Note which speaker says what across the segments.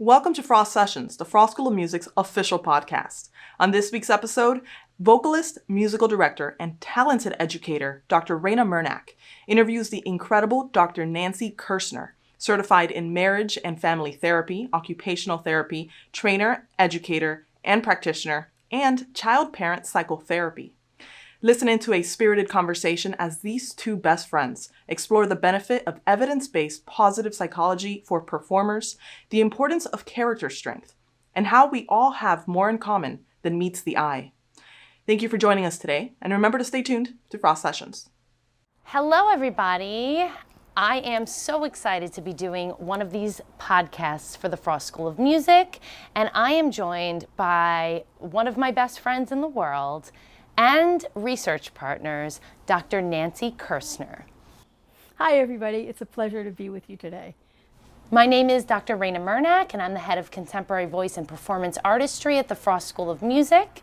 Speaker 1: Welcome to Frost Sessions, the Frost School of Music's official podcast. On this week's episode, vocalist, musical director, and talented educator Dr. Raina Murnak interviews the incredible Dr. Nancy Kirsner, certified in marriage and family therapy, occupational therapy, trainer, educator, and practitioner, and child-parent psychotherapy. Listen into a spirited conversation as these two best friends explore the benefit of evidence-based positive psychology for performers, the importance of character strength, and how we all have more in common than meets the eye. Thank you for joining us today, and remember to stay tuned to Frost Sessions.
Speaker 2: Hello, everybody. I am so excited to be doing one of these podcasts for the Frost School of Music, and I am joined by one of my best friends in the world and research partners, Dr. Nancy Kirsner.
Speaker 3: Hi, everybody. It's a pleasure to be with you today.
Speaker 2: My name is Dr. Raina Murnak, and I'm the head of Contemporary Voice and Performance Artistry at the Frost School of Music.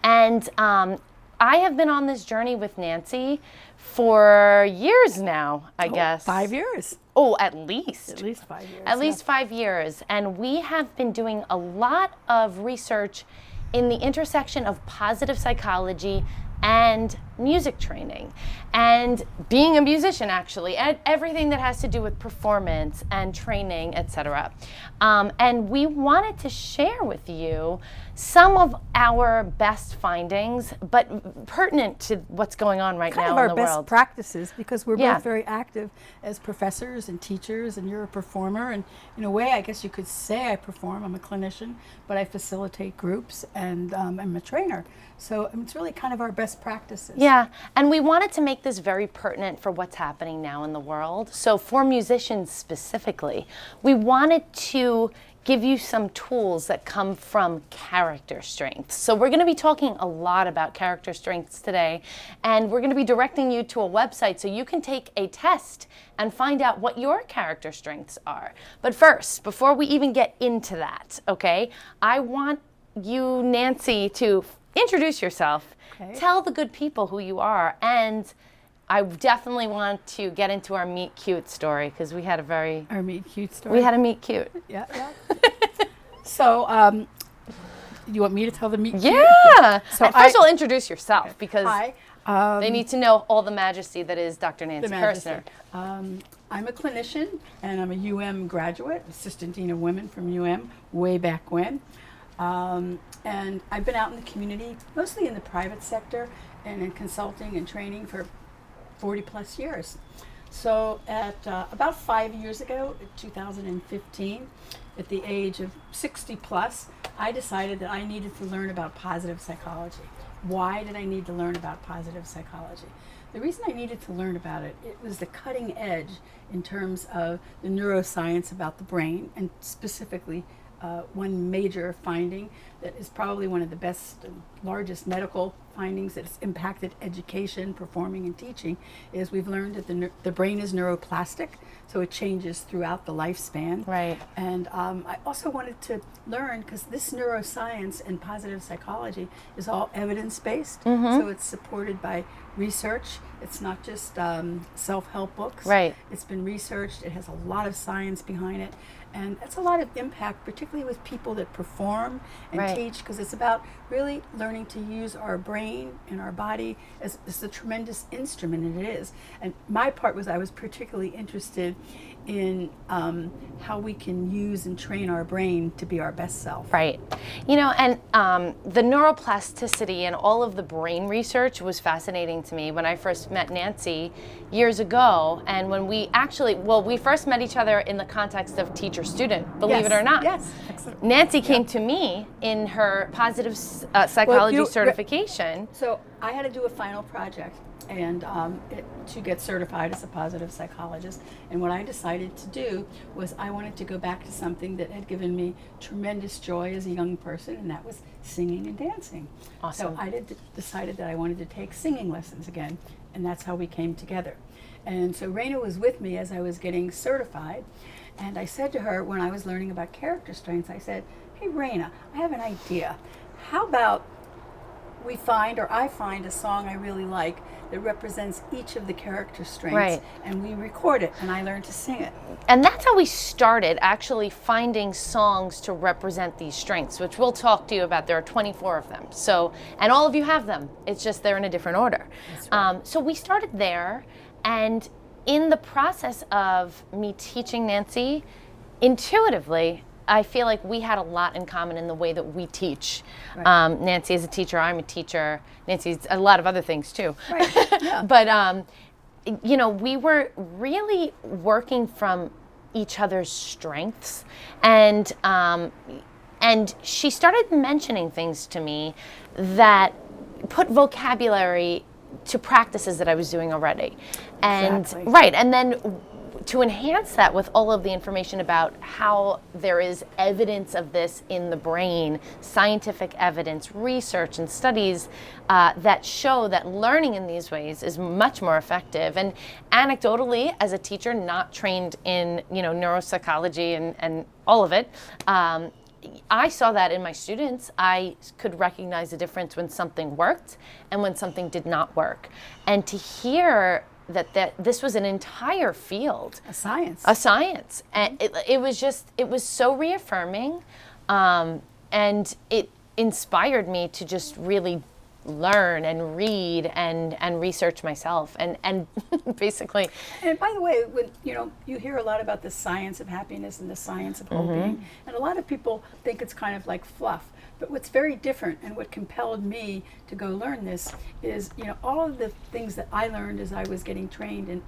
Speaker 2: And I have been on this journey with Nancy for years now, I guess.
Speaker 3: 5 years.
Speaker 2: Oh, at least.
Speaker 3: At least 5 years.
Speaker 2: At least 5 years. And we have been doing a lot of research in the intersection of positive psychology and music training, and being a musician, actually, and everything that has to do with performance and training, etc. And we wanted to share with you some of our best findings, but pertinent to what's going on right now in the world.
Speaker 3: Kind of our best practices, because we're both very active as professors and teachers, and you're a performer. And in a way, I guess you could say I perform. I'm a clinician, but I facilitate groups, and I'm a trainer. So it's really kind of our best practices.
Speaker 2: Yeah, and we wanted to make this very pertinent for what's happening now in the world. So for musicians specifically, we wanted to give you some tools that come from character strengths. So we're going to be talking a lot about character strengths today, and we're going to be directing you to a website so you can take a test and find out what your character strengths are. But first, before we even get into that, okay, I want you, Nancy, to introduce yourself. Okay. Tell the good people who you are, and I definitely want to get into our meet cute story, because we had
Speaker 3: our meet cute story.
Speaker 2: We had a meet cute.
Speaker 3: Yeah. So, you want me to tell the meet cute?
Speaker 2: Yeah. So first of all, introduce yourself, because
Speaker 3: Hi.
Speaker 2: They need to know all the majesty that is Dr. Nancy Kirsner.
Speaker 3: I'm a clinician, and I'm a UM graduate, Assistant Dean of Women from UM, way back when. And I've been out in the community, mostly in the private sector, and in consulting and training for 40 plus years. So at about 5 years ago, in 2015, at the age of 60 plus, I decided that I needed to learn about positive psychology. Why did I need to learn about positive psychology? The reason I needed to learn about it, it was the cutting edge in terms of the neuroscience about the brain, and specifically one major finding that is probably one of the best and largest medical findings that has impacted education, performing, and teaching is we've learned that the brain is neuroplastic, so it changes throughout the lifespan.
Speaker 2: Right.
Speaker 3: And I also wanted to learn, because this neuroscience and positive psychology is all evidence-based, so it's supported by research. It's not just self-help books.
Speaker 2: Right.
Speaker 3: It's been researched. It has a lot of science behind it. And that's a lot of impact, particularly with people that perform and teach, because it's about really learning to use our brain and our body as a tremendous instrument, and it is. And my part was I was particularly interested in how we can use and train our brain to be our best self.
Speaker 2: Right. You know, and the neuroplasticity and all of the brain research was fascinating to me when I first met Nancy years ago. And when we actually, we first met each other in the context of teacher-student, believe it or not.
Speaker 3: Yes, excellent.
Speaker 2: Nancy came to me in her positive psychology certification.
Speaker 3: So I had to do a final project and to get certified as a positive psychologist. And what I decided to do was I wanted to go back to something that had given me tremendous joy as a young person, and that was singing and dancing.
Speaker 2: Awesome.
Speaker 3: So I decided that I wanted to take singing lessons again, and that's how we came together. And so Raina was with me as I was getting certified, and I said to her when I was learning about character strengths, I said, "Hey Raina, I have an idea. How about I find a song I really like that represents each of the character strengths,
Speaker 2: Right.
Speaker 3: and we record it, and I learned to sing it.
Speaker 2: And that's how we started, actually finding songs to represent these strengths, which we'll talk to you about. There are 24 of them. So, and all of you have them. It's just they're in a different order.
Speaker 3: That's right.
Speaker 2: So we started there, and in the process of me teaching Nancy, intuitively, I feel like we had a lot in common in the way that we teach.
Speaker 3: Right.
Speaker 2: Nancy is a teacher, I'm a teacher. Nancy's a lot of other things too.
Speaker 3: Right, yeah.
Speaker 2: But, you know, we were really working from each other's strengths. And she started mentioning things to me that put vocabulary to practices that I was doing already. And
Speaker 3: Exactly.
Speaker 2: right, and then to enhance that with all of the information about how there is evidence of this in the brain, scientific evidence, research and studies that show that learning in these ways is much more effective. And anecdotally, as a teacher not trained in neuropsychology and all of it, I saw that in my students. I could recognize the difference when something worked and when something did not work. And to hear that this was an entire field.
Speaker 3: A science.
Speaker 2: And it was so reaffirming, and it inspired me to just really learn and read and research myself and basically.
Speaker 3: And by the way, when you hear a lot about the science of happiness and the science of well-being, and a lot of people think it's kind of like fluff. But what's very different, and what compelled me to go learn this, is all of the things that I learned as I was getting trained, and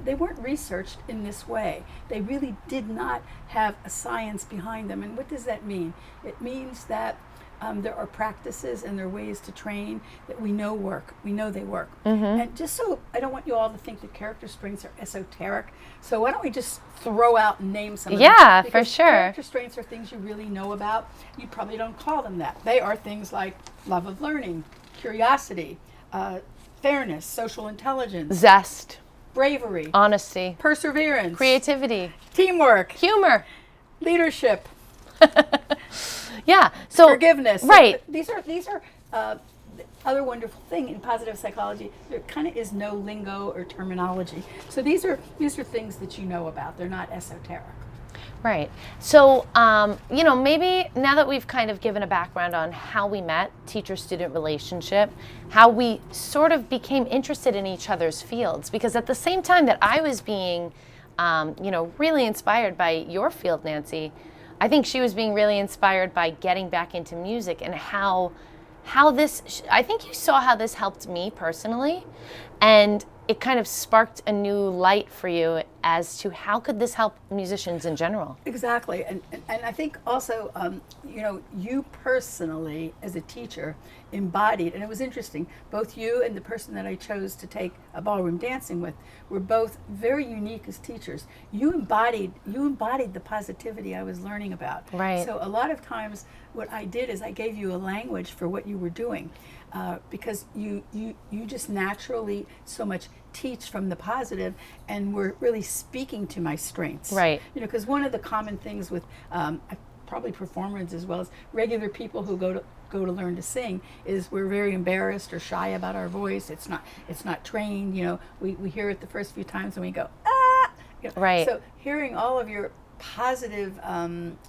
Speaker 3: they weren't researched in this way. They really did not have a science behind them. And what does that mean? It means that there are practices and there are ways to train that we know work. We know they work. And just so I don't want you all to think that character strengths are esoteric, so why don't we just throw out and name some of them?
Speaker 2: Yeah, for
Speaker 3: Because
Speaker 2: sure.
Speaker 3: Character strengths are things you really know about. You probably don't call them that. They are things like love of learning, curiosity, fairness, social intelligence,
Speaker 2: Zest,
Speaker 3: bravery,
Speaker 2: honesty,
Speaker 3: perseverance,
Speaker 2: creativity,
Speaker 3: teamwork,
Speaker 2: humor.
Speaker 3: leadership,
Speaker 2: Yeah. So
Speaker 3: forgiveness.
Speaker 2: Right.
Speaker 3: These are the other wonderful thing in positive psychology. There kind of is no lingo or terminology. So these are things that you know about. They're not esoteric.
Speaker 2: Right. So, maybe now that we've kind of given a background on how we met, teacher-student relationship, how we sort of became interested in each other's fields, because at the same time that I was being, really inspired by your field, Nancy, I think she was being really inspired by getting back into music and how this, I think you saw how this helped me personally, and it kind of sparked a new light for you as to how could this help musicians in general.
Speaker 3: Exactly, and I think also, you personally as a teacher embodied, and it was interesting, both you and the person that I chose to take a ballroom dancing with were both very unique as teachers. You embodied the positivity I was learning about.
Speaker 2: Right.
Speaker 3: So a lot of times what I did is I gave you a language for what you were doing. Because you just naturally so much teach from the positive, and were really speaking to my strengths.
Speaker 2: Right.
Speaker 3: Because one of the common things with probably performers as well as regular people who go to learn to sing is we're very embarrassed or shy about our voice. It's not trained. We hear it the first few times and we go ah.
Speaker 2: Right.
Speaker 3: So hearing all of your positive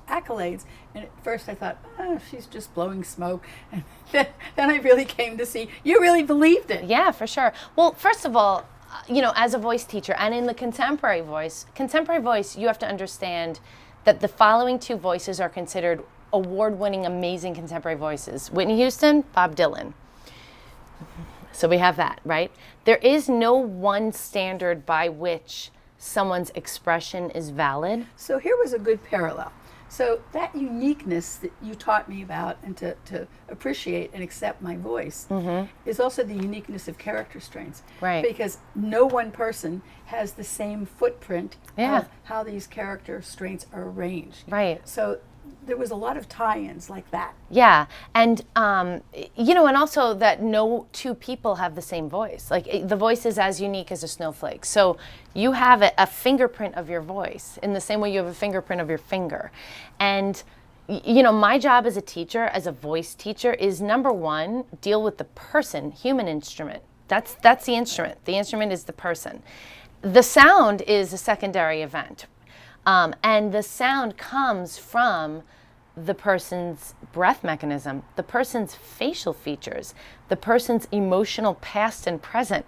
Speaker 3: accolades, and at first I thought, oh, she's just blowing smoke, and then I really came to see you really believed it.
Speaker 2: Yeah, for sure. Well, first of all, as a voice teacher and in the contemporary voice, you have to understand that the following two voices are considered award-winning, amazing contemporary voices: Whitney Houston, Bob Dylan. So we have that, right? There is no one standard by which someone's expression is valid.
Speaker 3: So here was a good parallel. So that uniqueness that you taught me about, and to appreciate and accept my voice, is also the uniqueness of character strengths.
Speaker 2: Right.
Speaker 3: Because no one person has the same footprint
Speaker 2: Yeah.
Speaker 3: of how these character strengths are arranged.
Speaker 2: Right.
Speaker 3: So there was a lot of tie-ins like that.
Speaker 2: Yeah, and and also that no two people have the same voice. Like the voice is as unique as a snowflake. So you have a fingerprint of your voice in the same way you have a fingerprint of your finger. And my job as a teacher, as a voice teacher, is number one, deal with the person, human instrument, That's the instrument. The instrument is the person. The sound is a secondary event. And the sound comes from the person's breath mechanism, the person's facial features, the person's emotional past and present.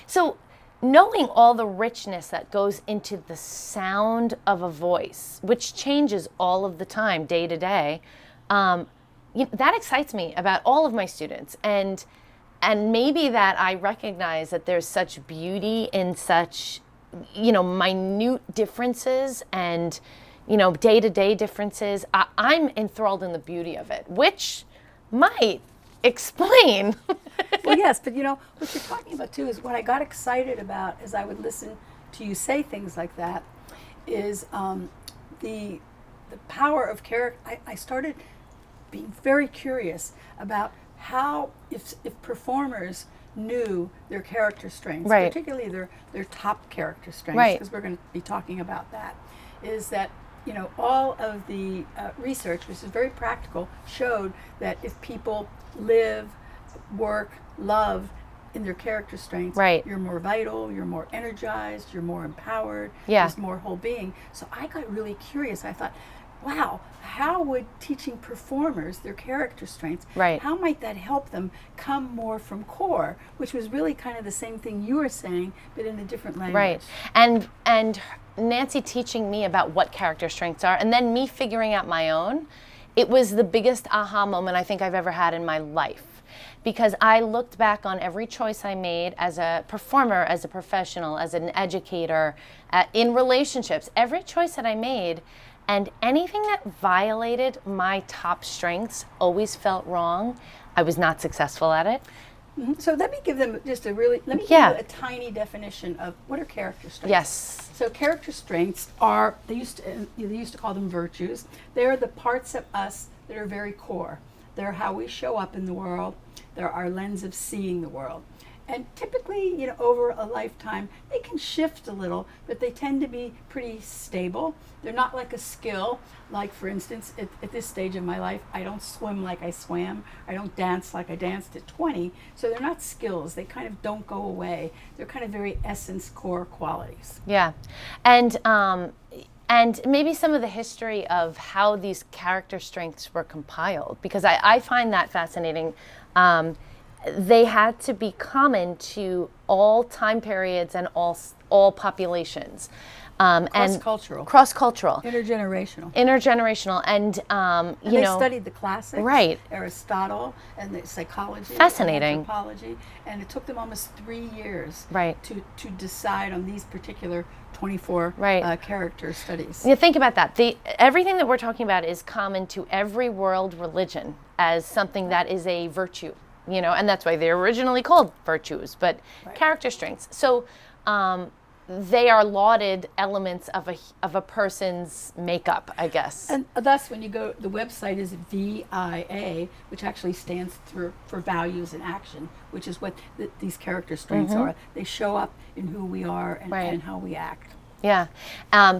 Speaker 2: So knowing all the richness that goes into the sound of a voice, which changes all of the time, day to day, that excites me about all of my students. And maybe that I recognize that there's such beauty in such, minute differences and, day-to-day differences. I'm enthralled in the beauty of it, which might explain.
Speaker 3: Well, yes, but what you're talking about too is what I got excited about as I would listen to you say things like that is the power of character. I started being very curious about how if performers knew their character strengths,
Speaker 2: right.
Speaker 3: particularly their top character strengths,
Speaker 2: right.
Speaker 3: because we're going to be talking about that, is that all of the research, which is very practical, showed that if people live, work, love in their character strengths,
Speaker 2: right.
Speaker 3: you're more vital, you're more energized, you're more empowered, there's more whole being. So I got really curious. I thought, wow, how would teaching performers their character strengths,
Speaker 2: right.
Speaker 3: how might that help them come more from core, which was really kind of the same thing you were saying, but in a different language.
Speaker 2: Right. And Nancy teaching me about what character strengths are, and then me figuring out my own, it was the biggest aha moment I think I've ever had in my life. Because I looked back on every choice I made as a performer, as a professional, as an educator, in relationships, every choice that I made, and anything that violated my top strengths always felt wrong. I was not successful at it.
Speaker 3: Mm-hmm. So let me give them just give you a tiny definition of what are character strengths.
Speaker 2: Yes.
Speaker 3: So character strengths are, they used to call them virtues. They're the parts of us that are very core. They're how we show up in the world. They're our lens of seeing the world. And typically, over a lifetime, they can shift a little, but they tend to be pretty stable. They're not like a skill. Like, for instance, at this stage of my life, I don't swim like I swam. I don't dance like I danced at 20. So they're not skills. They kind of don't go away. They're kind of very essence core qualities.
Speaker 2: Yeah. And maybe some of the history of how these character strengths were compiled, because I find that fascinating. They had to be common to all time periods and all populations.
Speaker 3: Cross-cultural.
Speaker 2: Cross-cultural.
Speaker 3: Intergenerational.
Speaker 2: And
Speaker 3: they studied the classics.
Speaker 2: Right.
Speaker 3: Aristotle and the psychology.
Speaker 2: Fascinating.
Speaker 3: And anthropology. And it took them almost 3 years
Speaker 2: right.
Speaker 3: to decide on these particular 24
Speaker 2: right.
Speaker 3: Character studies.
Speaker 2: You think about that. Everything that we're talking about is common to every world religion as something that is a virtue. And that's why they're originally called virtues, but
Speaker 3: right.
Speaker 2: character strengths. So they are lauded elements of a person's makeup, I guess.
Speaker 3: And thus, when you go, the website is VIA, which actually stands for values in action, which is what these character strengths
Speaker 2: mm-hmm.
Speaker 3: are. They show up in who we are and,
Speaker 2: right.
Speaker 3: and how we act.
Speaker 2: Yeah.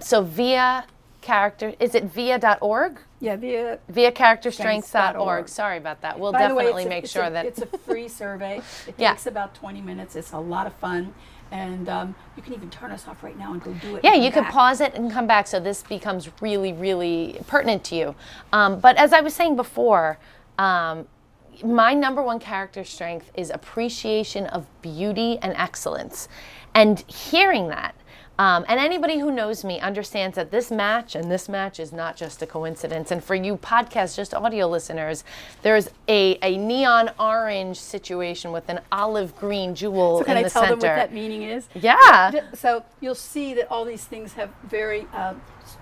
Speaker 2: So via character, is it via.org?
Speaker 3: Yeah,
Speaker 2: via characterstrengths.org. Sorry about that. We'll definitely make sure that
Speaker 3: it's a free survey. It
Speaker 2: yeah.
Speaker 3: takes about 20 minutes. It's a lot of fun. And you can even turn us off right now and go do it.
Speaker 2: Yeah, you could pause it and come back, so this becomes really, really pertinent to you. But as I was saying before, my number one character strength is appreciation of beauty and excellence. And hearing that, and anybody who knows me understands that this match is not just a coincidence. And for you podcast, just audio listeners, there's a neon orange situation with an olive green jewel in the center.
Speaker 3: So can I tell them what that meaning is?
Speaker 2: Yeah.
Speaker 3: So you'll see that all these things have very,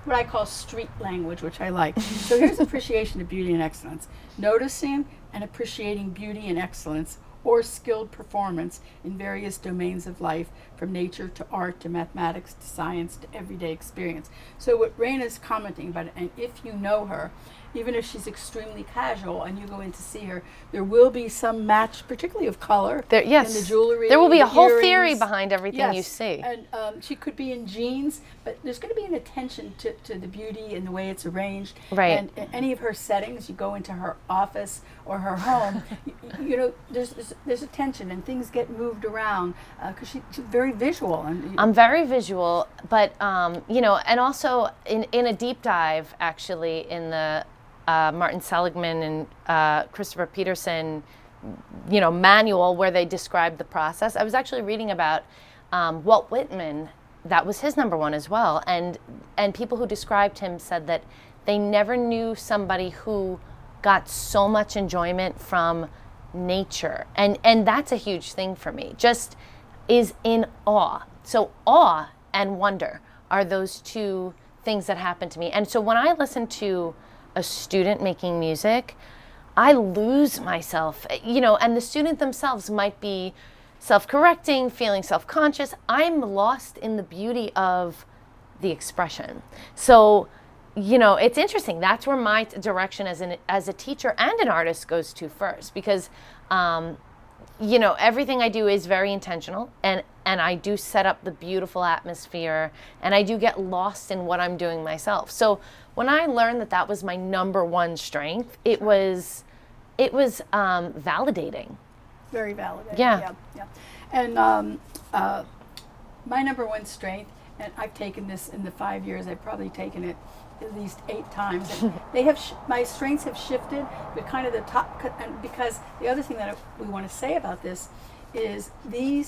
Speaker 3: what I call street language, which I like. So here's appreciation of beauty and excellence. Noticing and appreciating beauty and excellence or skilled performance in various domains of life, from nature to art to mathematics to science to everyday experience. So what Raina's commenting about, and if you know her, even if she's extremely casual and you go in to see her, there will be some match, particularly of color,
Speaker 2: yes.
Speaker 3: in the jewelry.
Speaker 2: There will be a whole
Speaker 3: earrings.
Speaker 2: Theory behind everything
Speaker 3: yes.
Speaker 2: you see.
Speaker 3: And she could be in jeans, but there's going to be an attention to the beauty and the way it's arranged.
Speaker 2: Right.
Speaker 3: And any of her settings, you go into her office or her home, there's there's a tension and things get moved around because she's very visual. And
Speaker 2: I'm very visual, but and also in a deep dive actually in the Martin Seligman and Christopher Peterson manual where they describe the process. I was actually reading about Walt Whitman. That was his number one as well, and people who described him said that they never knew somebody who got so much enjoyment from nature, and that's a huge thing for me. Just is in awe. So awe and wonder are those two things that happen to me. And so when I listen to a student making music, I lose myself, and the student themselves might be self-correcting, feeling self-conscious. I'm lost in the beauty of the expression. So, it's interesting. That's where my direction as a teacher and an artist goes to first, because, everything I do is very intentional, and I do set up the beautiful atmosphere, and I do get lost in what I'm doing myself. So when I learned that was my number one strength, it was validating.
Speaker 3: Very validating.
Speaker 2: Yeah.
Speaker 3: And my number one strength, and I've taken this in the 5 years, I've probably taken it at least 8 times. And they have my strengths have shifted, but kind of the top. And because the other thing that we want to say about this is the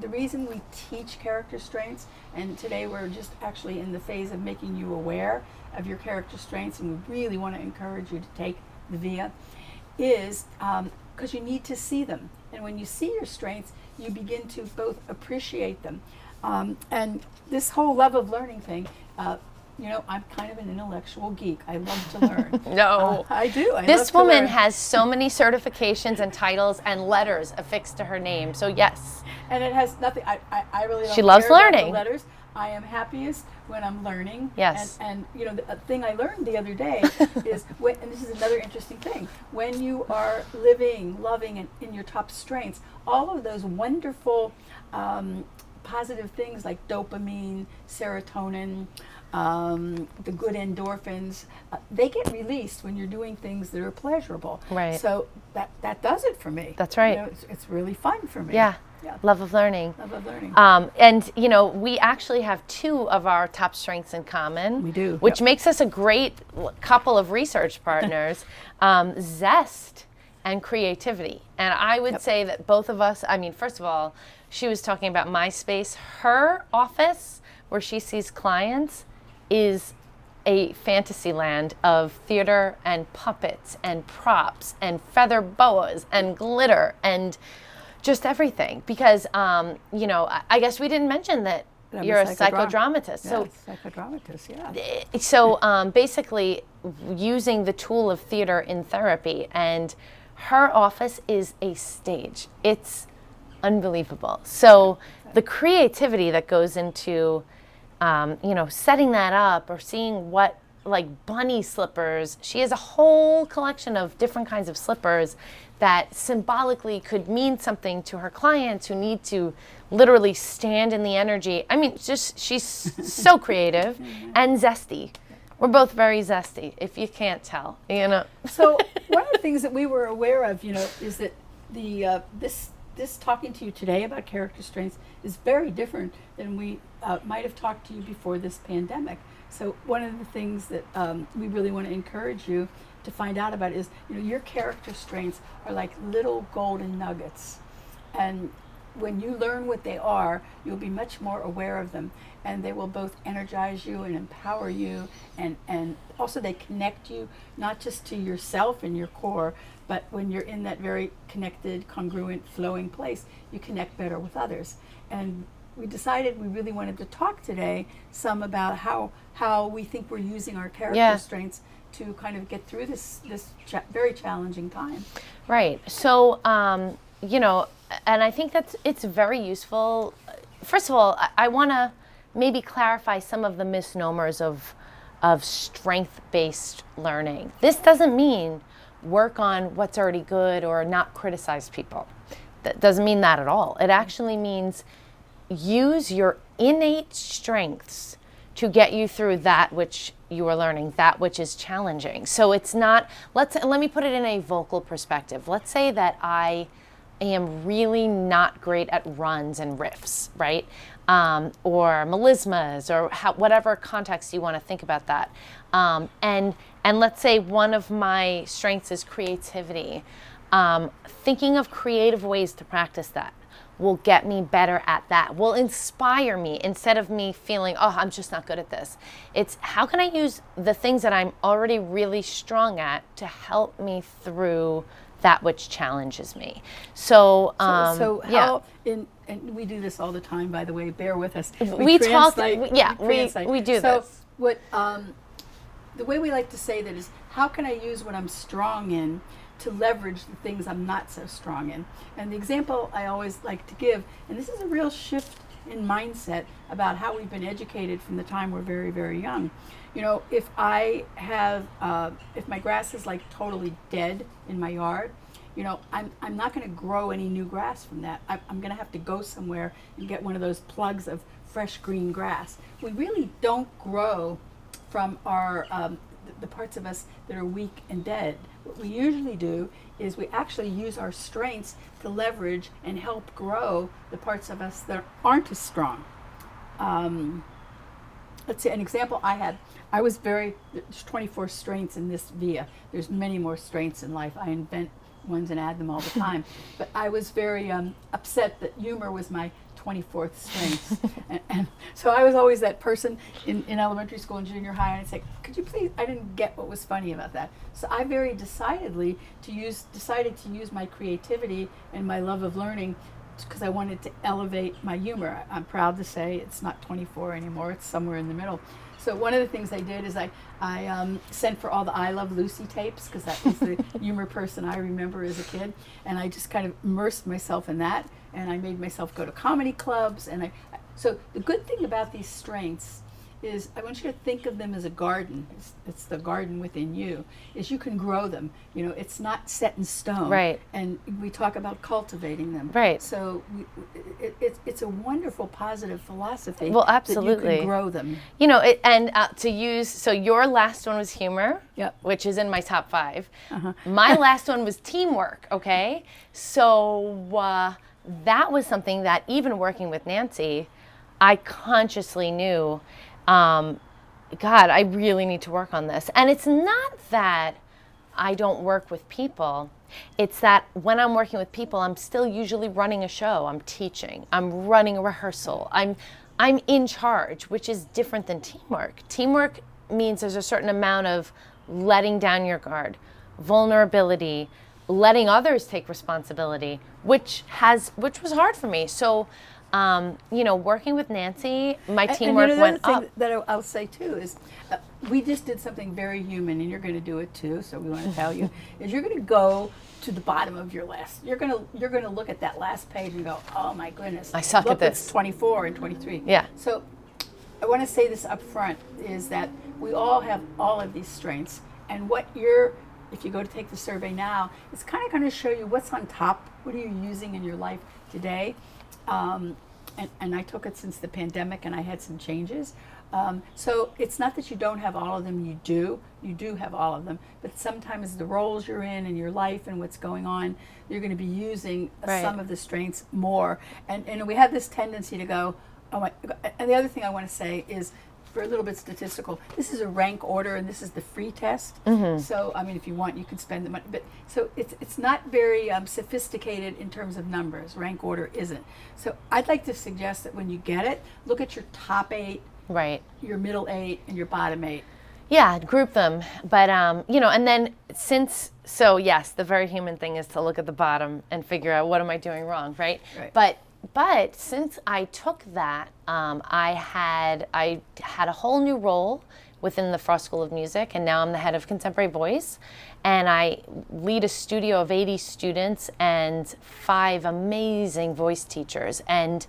Speaker 3: reason we teach character strengths, and today we're just actually in the phase of making you aware of your character strengths, and we really want to encourage you to take the VIA, is because you need to see them. And when you see your strengths, you begin to both appreciate them. And this whole love of learning thing, I'm kind of an intellectual geek. I love to learn.
Speaker 2: No.
Speaker 3: I do.
Speaker 2: This woman has so many certifications and titles and letters affixed to her name. So yes.
Speaker 3: And it has nothing, I really don't
Speaker 2: She loves
Speaker 3: care about
Speaker 2: learning.
Speaker 3: the letters. I am happiest when I'm learning.
Speaker 2: Yes.
Speaker 3: And the thing I learned the other day is, and this is another interesting thing, when you are living, loving, and in your top strengths, all of those wonderful positive things like dopamine, serotonin, the good endorphins, they get released when you're doing things that are pleasurable.
Speaker 2: Right.
Speaker 3: So that does it for me.
Speaker 2: That's right.
Speaker 3: It's really fun for me.
Speaker 2: Yeah.
Speaker 3: Yeah.
Speaker 2: Love of learning.
Speaker 3: Love of learning.
Speaker 2: And we actually have 2 of our top strengths in common.
Speaker 3: We do.
Speaker 2: Which makes us a great couple of research partners. Zest and creativity. And I would say that both of us, first of all, she was talking about my space. Her office, where she sees clients, is a fantasy land of theater and puppets and props and feather boas and glitter and just everything. Because, I guess we didn't mention that you're a psychodramatist.
Speaker 3: So psychodramatist, yeah.
Speaker 2: So basically using the tool of theater in therapy, and her office is a stage. It's unbelievable. So the creativity that goes into, setting that up, or seeing what, like bunny slippers. She has a whole collection of different kinds of slippers that symbolically could mean something to her clients who need to literally stand in the energy. She's so creative and zesty. We're both very zesty, if you can't tell,
Speaker 3: So one of the things that we were aware of, is that this talking to you today about character strengths is very different than we might have talked to you before this pandemic. So one of the things that we really want to encourage you to find out about is, your character strengths are like little golden nuggets. And when you learn what they are, you'll be much more aware of them. And they will both energize you and empower you. And also they connect you, not just to yourself and your core, but when you're in that very connected, congruent, flowing place, you connect better with others. And we decided we really wanted to talk today some about how we think we're using our character strengths to kind of get through this very challenging time.
Speaker 2: Right. So, and I think it's very useful. First of all, I want to maybe clarify some of the misnomers of strength-based learning. This doesn't mean work on what's already good or not criticize people. That doesn't mean that at all. It actually means use your innate strengths to get you through that which you are learning, that which is challenging. So it's not, let me put it in a vocal perspective. Let's say that I am really not great at runs and riffs, right? Or melismas, or whatever context you want to think about that. And let's say one of my strengths is creativity. Thinking of creative ways to practice that will get me better at that, will inspire me instead of me feeling, oh, I'm just not good at this. It's how can I use the things that I'm already really strong at to help me through that which challenges me. So
Speaker 3: how
Speaker 2: yeah.
Speaker 3: And we do this all the time, by the way, bear with us.
Speaker 2: We do
Speaker 3: So
Speaker 2: this.
Speaker 3: What, the way we like to say that is, how can I use what I'm strong in to leverage the things I'm not so strong in? And the example I always like to give, and this is a real shift in mindset about how we've been educated from the time we're very, very young. You know, if I have, if my grass is like totally dead in my yard, you know, I'm not going to grow any new grass from that. I'm going to have to go somewhere and get one of those plugs of fresh green grass. We really don't grow from our the parts of us that are weak and dead. What we usually do is we actually use our strengths to leverage and help grow the parts of us that aren't as strong. Let's see, an example I had. There's 24 strengths in this via. There's many more strengths in life. I invent ones and add them all the time. But I was very upset that humor was my 24th strength. and so I was always that person in elementary school and junior high, and I'd say, could you please, I didn't get what was funny about that. So I very decided to use my creativity and my love of learning because I wanted to elevate my humor. I'm proud to say it's not 24 anymore, it's somewhere in the middle. So one of the things I did is I sent for all the I Love Lucy tapes, because that was the humor person I remember as a kid, and I just kind of immersed myself in that, and I made myself go to comedy clubs. And so the good thing about these strengths is I want you to think of them as a garden. It's the garden within you. Is you can grow them. You know, it's not set in stone.
Speaker 2: Right.
Speaker 3: And we talk about cultivating them.
Speaker 2: Right.
Speaker 3: So it's a wonderful positive philosophy.
Speaker 2: Well, absolutely.
Speaker 3: That you can grow them.
Speaker 2: You know, so your last one was humor,
Speaker 3: Yep.
Speaker 2: which is in my top 5.
Speaker 3: Uh-huh.
Speaker 2: My last one was teamwork, okay? So that was something that even working with Nancy, I consciously knew, God, I really need to work on this. And it's not that I don't work with people. It's that when I'm working with people, I'm still usually running a show. I'm teaching. I'm running a rehearsal. I'm in charge, which is different than teamwork. Teamwork means there's a certain amount of letting down your guard, vulnerability, letting others take responsibility, which was hard for me. So, you know, working with Nancy, my teamwork went up.
Speaker 3: That I'll say too is, we just did something very human, and you're going to do it too. So we want to tell you is you're going to go to the bottom of your list. You're going to look at that last page and go, oh my goodness,
Speaker 2: I suck at this.
Speaker 3: It's 24 and 23.
Speaker 2: Yeah.
Speaker 3: So I want to say this up front is that we all have all of these strengths, and if you go to take the survey now, it's kind of going to show you what's on top. What are you using in your life today? And I took it since the pandemic, and I had some changes. So it's not that you don't have all of them. You do have all of them. But sometimes the roles you're in your life and what's going on, you're going to be using some of the strengths more. And we have this tendency to go, oh my. And the other thing I want to say is, for a little bit statistical, this is a rank order, and this is the free test. Mm-hmm. So, I mean, if you want, you can spend the money. But so it's not very sophisticated in terms of numbers. Rank order isn't. So I'd like to suggest that when you get it, look at your top 8,
Speaker 2: right,
Speaker 3: your middle 8, and your bottom 8.
Speaker 2: Yeah, group them. But, you know, and then yes, the very human thing is to look at the bottom and figure out what am I doing wrong, right? But since I took that, I had a whole new role within the Frost School of Music, and now I'm the head of Contemporary Voice, and I lead a studio of 80 students and 5 amazing voice teachers. And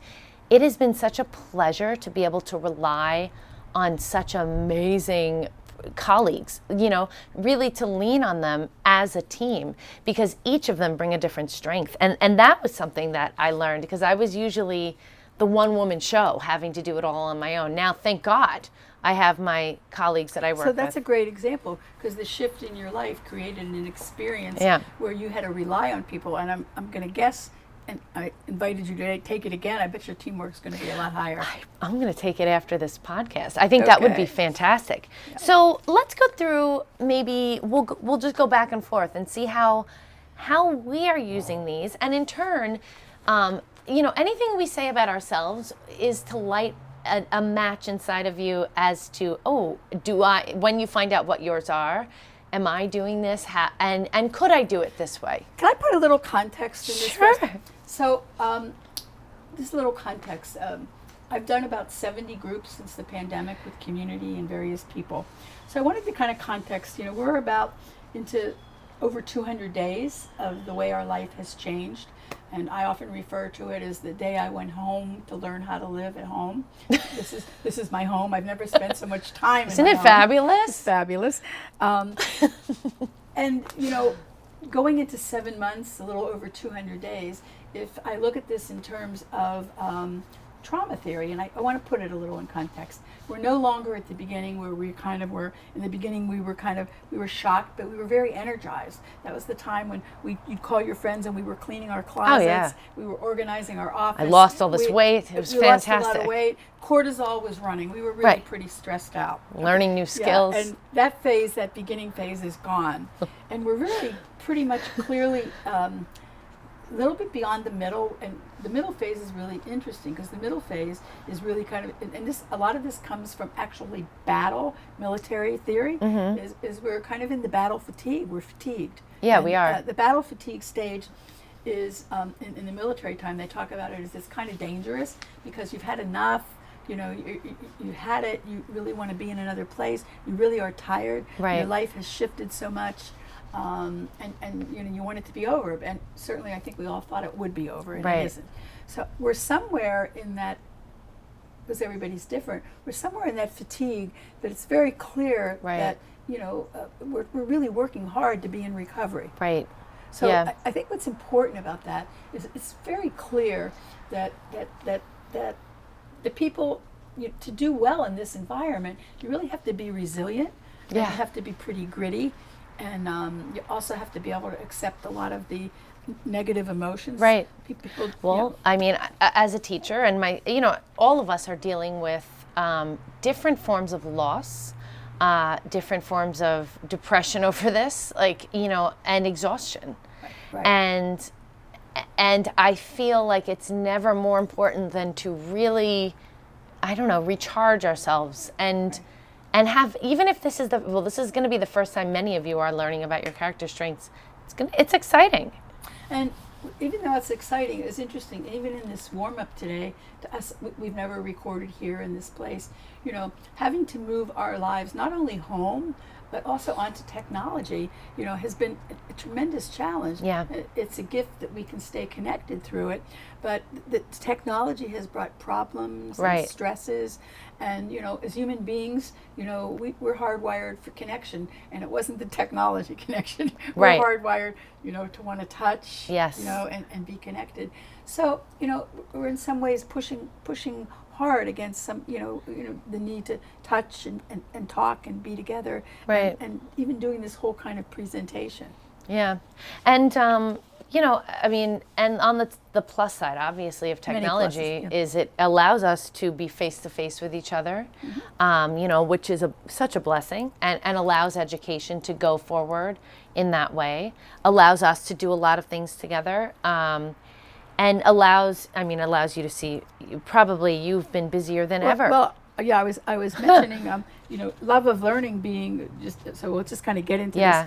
Speaker 2: it has been such a pleasure to be able to rely on such amazing colleagues, you know, really to lean on them as a team, because each of them bring a different strength. And that was something that I learned, because I was usually the one-woman show, having to do it all on my own. Now, thank God, I have my colleagues that I work with.
Speaker 3: So that's a great example, because the shift in your life created an experience where you had to rely on people. And I'm going to guess and I invited you to take it again, I bet your teamwork's going to be a lot higher.
Speaker 2: I'm going to take it after this podcast. I think that would be fantastic. Yeah. So let's go through, maybe we'll just go back and forth and see how we are using these. And in turn, anything we say about ourselves is to light a match inside of you as to, when you find out what yours are, am I doing this? And could I do it this way?
Speaker 3: Can I put a little context in this?
Speaker 2: Sure.
Speaker 3: First? So, this little context. I've done about 70 groups since the pandemic with community and various people. So I wanted to kind of context, we're about into over 200 days of the way our life has changed. And I often refer to it as the day I went home to learn how to live at home. This is my home. I've never spent so much time
Speaker 2: Isn't it fabulous?
Speaker 3: It's fabulous. And, going into 7 months, a little over 200 days, if I look at this in terms of trauma theory, and I want to put it a little in context. We're no longer at the beginning where we kind of were. In the beginning, we were shocked, but we were very energized. That was the time when you'd call your friends and we were cleaning our closets.
Speaker 2: Oh, yeah.
Speaker 3: We were organizing our office.
Speaker 2: I lost all this weight. It was fantastic.
Speaker 3: We lost a lot of weight. Cortisol was running. We were really pretty stressed out.
Speaker 2: Learning new skills.
Speaker 3: Yeah, and that beginning phase is gone. And we're really pretty much clearly a little bit beyond the middle, and the middle phase is really interesting because the middle phase is really kind of, and a lot of this comes from actually military theory, is we're kind of in the battle fatigue. We're fatigued.
Speaker 2: Yeah,
Speaker 3: and,
Speaker 2: we are.
Speaker 3: The battle fatigue stage is, in the military time, they talk about it as it's kind of dangerous because you've had enough. You had it. You really want to be in another place. You really are tired.
Speaker 2: Right.
Speaker 3: Your life has shifted so much. And you want it to be over, and certainly I think we all thought it would be over, and it isn't. So we're somewhere in that, because everybody's different, we're somewhere in that fatigue, but it's very clear that we're really working hard to be in recovery.
Speaker 2: Right.
Speaker 3: So I think what's important about that is it's very clear that the people, to do well in this environment, you really have to be resilient. You have to be pretty gritty. And you also have to be able to accept a lot of the negative emotions.
Speaker 2: Right.
Speaker 3: People,
Speaker 2: I mean, as a teacher, and all of us are dealing with different forms of loss, different forms of depression over this, and exhaustion.
Speaker 3: Right.
Speaker 2: And I feel like it's never more important than to really, recharge ourselves and have, even if this is going to be the first time many of you are learning about your character strengths, it's exciting.
Speaker 3: And even though it's exciting, it's interesting, even in this warm-up today, to us, we've never recorded here in this place, having to move our lives not only home, but also onto technology, has been a tremendous challenge.
Speaker 2: Yeah.
Speaker 3: It's a gift that we can stay connected through it, but the technology has brought problems and stresses, and as human beings, we're hardwired for connection, and it wasn't the technology connection. We're hardwired, to want to touch, and be connected. So, we're in some ways pushing hard against some, the need to touch and talk and be together, and even doing this whole kind of presentation.
Speaker 2: Yeah, and and on the plus side, obviously, of technology is it allows us to be face to face with each other, which is such a blessing, and allows education to go forward in that way. Allows us to do a lot of things together. And allows you to see. You've been busier than ever.
Speaker 3: Well, yeah, I was mentioning, love of learning being just. So we'll just kind of get into this.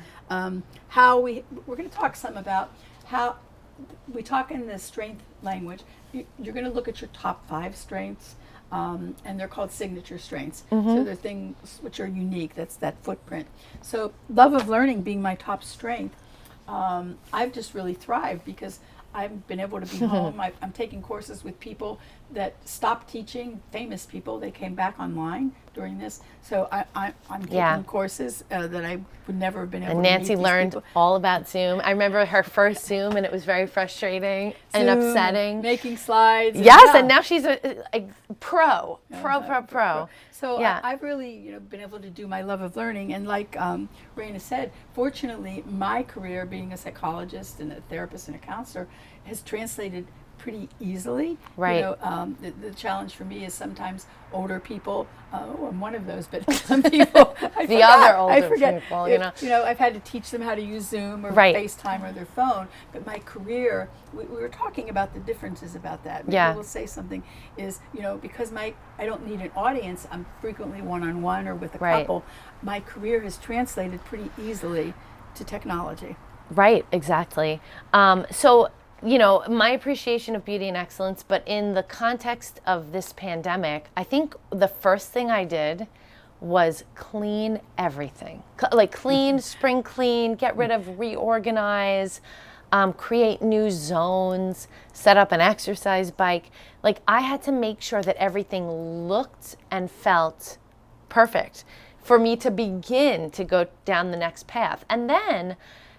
Speaker 3: How we're going to talk some about how we talk in the strength language. You're going to look at your top 5 strengths, and they're called signature strengths. So they're things which are unique. That's that footprint. So love of learning being my top strength. I've just really thrived because I've been able to be home. I'm taking courses with people that stopped teaching, famous people. They came back online during this. So I'm taking courses that I would never have been able to meet.
Speaker 2: And Nancy
Speaker 3: these
Speaker 2: learned
Speaker 3: people.
Speaker 2: all about Zoom. I remember her first Zoom, and it was very frustrating and upsetting.
Speaker 3: Making slides.
Speaker 2: Yes, and now she's Pro.
Speaker 3: So
Speaker 2: Yeah.
Speaker 3: I've really, been able to do my love of learning, and like Raina said, fortunately, my career being a psychologist and a therapist and a counselor has translated pretty easily.
Speaker 2: Right.
Speaker 3: The challenge for me is sometimes older people. I'm one of those, but some people.
Speaker 2: Other older
Speaker 3: I forget.
Speaker 2: people,
Speaker 3: I've had to teach them how to use Zoom or
Speaker 2: Right.
Speaker 3: FaceTime or their phone. But my career, we were talking about the differences about that. Maybe
Speaker 2: Yeah.
Speaker 3: we'll say something is, because I don't need an audience. I'm frequently one-on-one or with a
Speaker 2: Right.
Speaker 3: couple. My career has translated pretty easily to technology.
Speaker 2: Right, exactly. So, my appreciation of beauty and excellence, but in the context of this pandemic, I think the first thing I did was clean everything. Clean, spring clean, get rid of, reorganize, create new zones, set up an exercise bike. I had to make sure that everything looked and felt perfect for me to begin to go down the next path. And then,